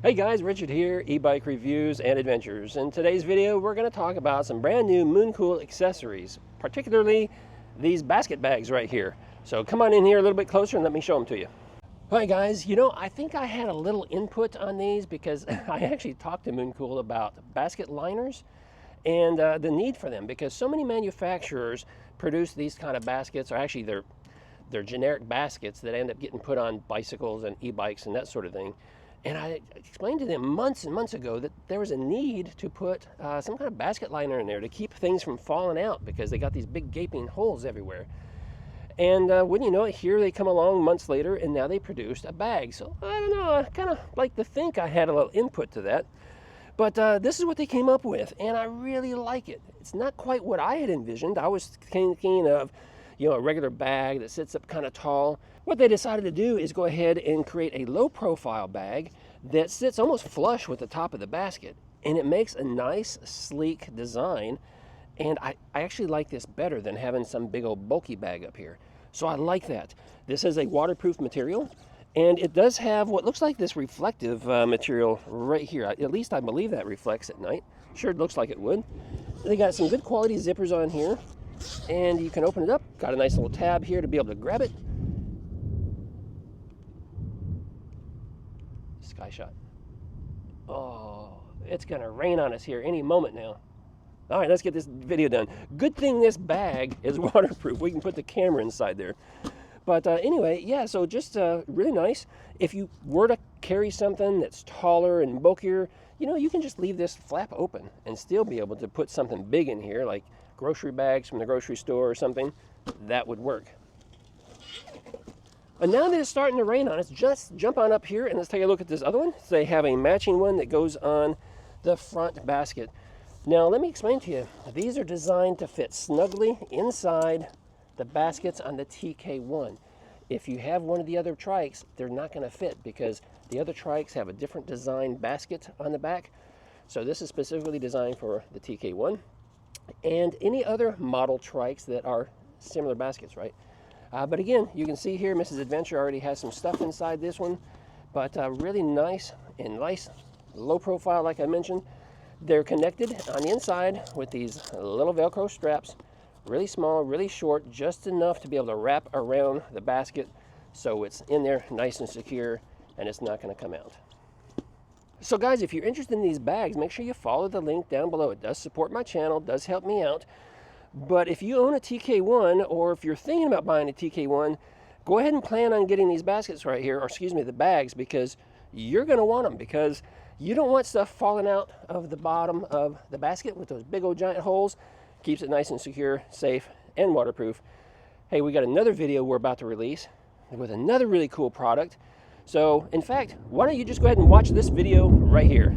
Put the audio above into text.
Hey guys, Richard here, e-bike reviews and adventures. In today's video, we're going to talk about some brand new Mooncool accessories, particularly these basket bags right here. So come on in here a little bit closer and let me show them to you. All right guys, I think I had a little input on these because I actually talked to Mooncool about basket liners and the need for them, because so many manufacturers produce these kind of baskets, or actually they're generic baskets that end up getting put on bicycles and e-bikes and that sort of thing. And I explained to them months and months ago that there was a need to put some kind of basket liner in there to keep things from falling out, because they got these big gaping holes everywhere. And wouldn't you know it, here they come along months later, and now they produced a bag. So I don't know, I kind of like to think I had a little input to that. But this is what they came up with, and I really like it. It's not quite what I had envisioned. I was thinking of, a regular bag that sits up kind of tall. What they decided to do is go ahead and create a low profile bag that sits almost flush with the top of the basket, and it makes a nice sleek design. And I actually like this better than having some big old bulky bag up here. So I like that. This is a waterproof material, and it does have what looks like this reflective material right here. At least I believe that reflects at night. Sure, it looks like it would. They got some good quality zippers on here, and you can open it up. Got a nice little tab here to be able to grab it. Sky shot. Oh, it's gonna rain on us here any moment now. All right, let's get this video done. Good thing this bag is waterproof. We can put the camera inside there. But anyway, yeah, so just really nice. If you were to carry something that's taller and bulkier, you can just leave this flap open and still be able to put something big in here, like grocery bags from the grocery store or something. That would work. And now that it's starting to rain on us, just jump on up here and let's take a look at this other one. So they have a matching one that goes on the front basket. Now let me explain to you, these are designed to fit snugly inside the baskets on the TK1. If you have one of the other trikes, they're not going to fit, because the other trikes have a different design basket on the back. So this is specifically designed for the TK1 and any other model trikes that are similar baskets, right? But again, you can see here, Mrs. Adventure already has some stuff inside this one, but really nice and nice, low profile like I mentioned. They're connected on the inside with these little Velcro straps, really small, really short, just enough to be able to wrap around the basket so it's in there nice and secure and it's not going to come out. So guys, if you're interested in these bags, make sure you follow the link down below. It does support my channel, does help me out. But if you own a TK1, or if you're thinking about buying a TK1, go ahead and plan on getting these baskets right here, or excuse me, the bags, because you're going to want them, because you don't want stuff falling out of the bottom of the basket with those big old giant holes. Keeps it nice and secure, safe, and waterproof. Hey, we got another video we're about to release with another really cool product. So, in fact, why don't you just go ahead and watch this video right here.